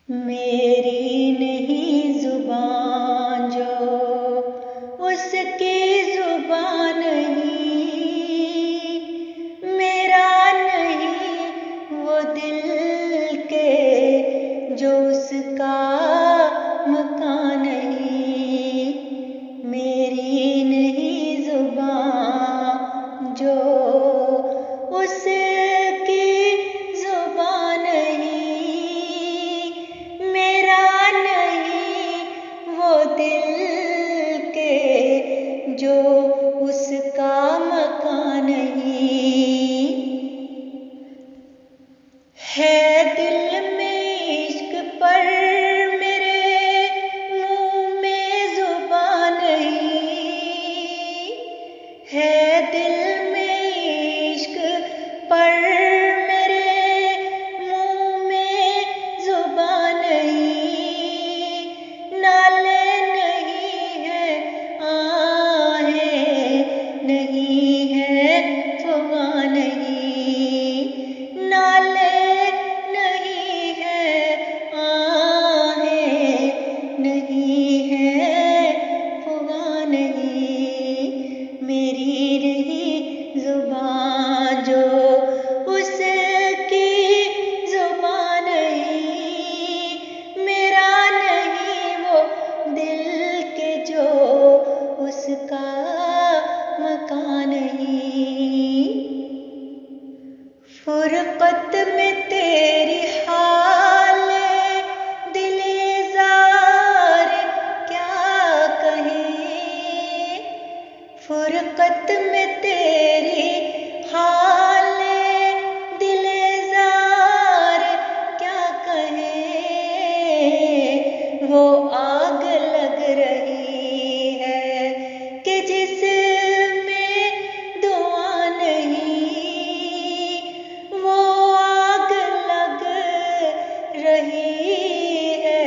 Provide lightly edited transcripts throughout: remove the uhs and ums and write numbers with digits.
मेरी नहीं जुबान जो उसकी जुबान नहीं, मेरा नहीं वो दिल के जो उसका मकान नहीं। मेरी नहीं जुबान जो उसकी जुबान नहीं, मेरा नहीं वो दिल के जो उसका मकान नहीं। है दिल में इश्क पर मेरे मुंह में जुबान नहीं, है दिल में इश्क पर मेरे मुंह में जुबान नहीं। नाले नहीं है आहें नहीं है फुगान नहीं, नाले नहीं है आहें नहीं है फुगान नहीं। मेरी नहीं जुबान जो उसकी जुबान नहीं, मेरा नहीं वो दिल के जो उसका मकान नहीं। फुरकत में तेरी हाले दिले ज़ार क्या कहें, फुरकत में तेरी हाले दिले ज़ार क्या कहें। वो आग लग रही है कि जिसमें दुआ नहीं, वो आग लग रही है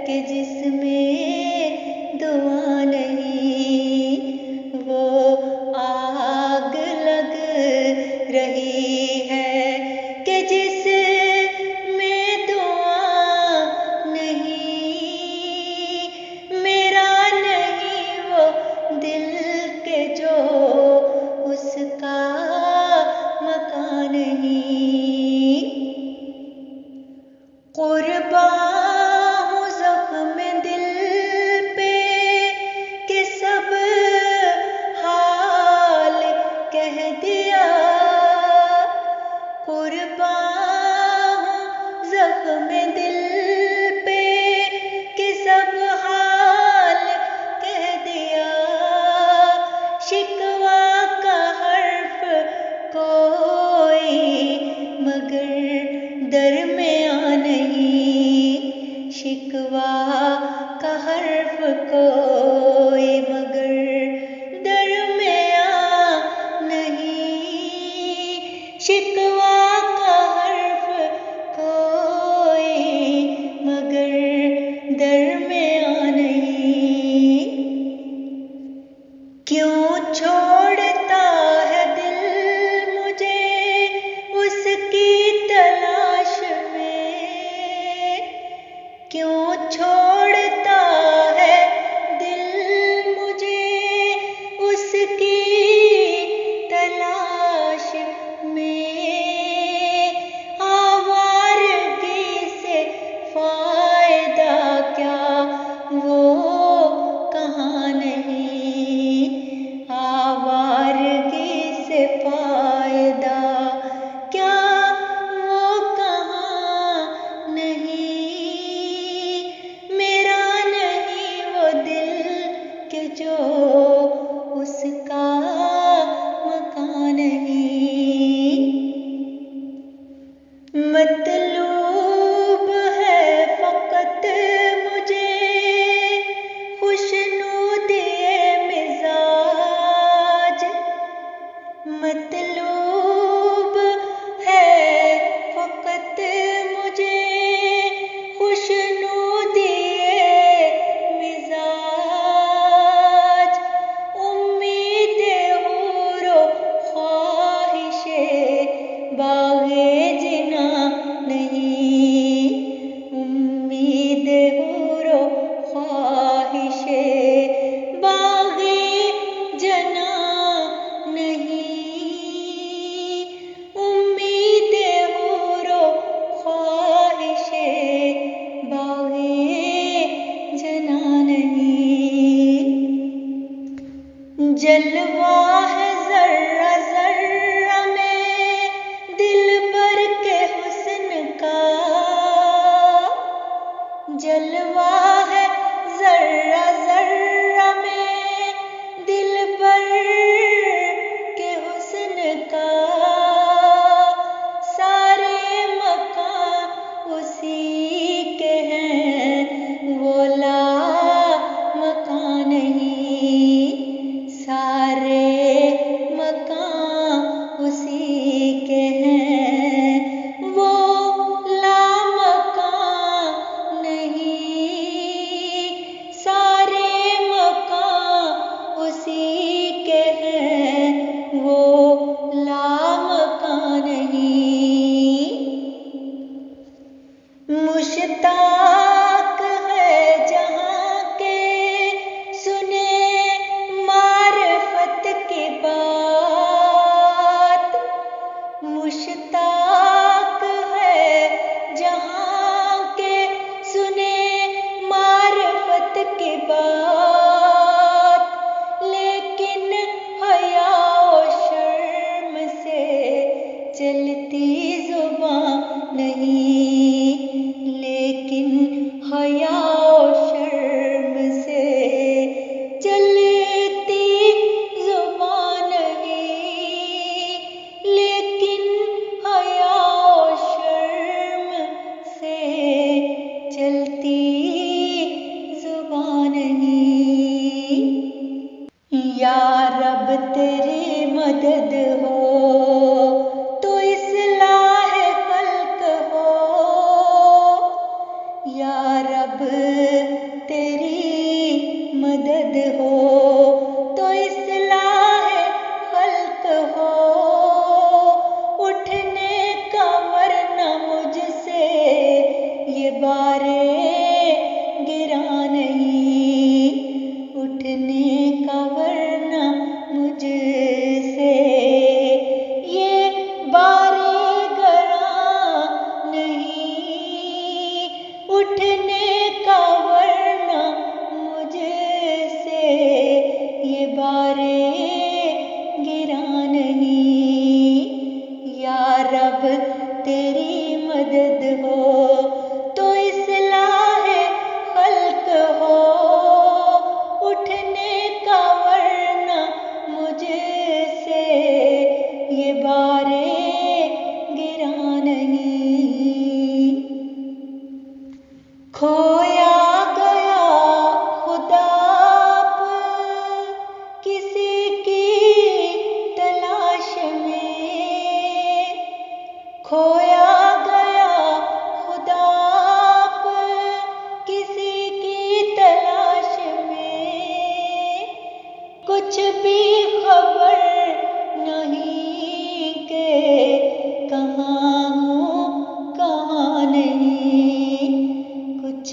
कि जिसमें दुआ नहीं, वो आग लग रही है कि जिसमें दुआ नहीं। मेरा नहीं वो दिल के जो उसका मकान नहीं। कुर्बान हूँ ज़ख्म दिल पे कि सब हाल कह दिया, कुर्बान हूँ ज़ख्म दिल पे कि सब हाल कह दिया। शिकवा का हर्फ कोई मगर दरमियां नहीं, जलवा है जर्रा जर्रा में दिलबर के हुस्न का, सारे मकान उसी के हैं वो ला मकान नहीं, सारे मकान उसी के हैं वो लामकान नहीं, सारे मकान उसी के हैं वो लामकान नहीं। मुश्ताक है जहाँ के सुने मारिफत की बात, मुश्ताक है जहाँ के सुने मारिफत की बात, लेकिन हया और शर्म से चलती जुबान नहीं, लेकिन हया और शर्म से चलती जुबान नहीं, लेकिन हया और शर्म से चलती जुबान नहीं। या रब तेरी मदद हो तो इस्लाह खल्क हो, या रब तेरी मदद हो तो इस्लाह खल्क हो, उठने का वरना मुझसे ये बारे गिरा नहीं, उठने का वरना मुझसे ये बारे गिरा नहीं, उठने का वरना मुझसे ये बारे गिरा नहीं। या रब तेरी मदद हो तो इस्लाह खल्क हो, उठने का वरना मुझसे ये बारे गिरा नहीं। खोया गया खुदा किसी की तलाश में, खोया गया खुदा किसी की तलाश में, कुछ भी खबर नहीं के कहाँ हूँ कहाँ नहीं, कुछ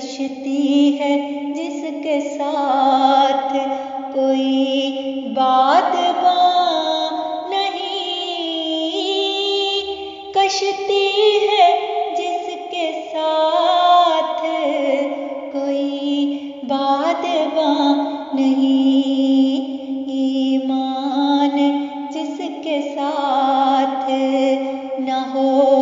कश्ती है जिसके साथ कोई बादबां नहीं, कश्ती है जिसके साथ कोई बादबां नहीं, ईमान जिसके साथ न हो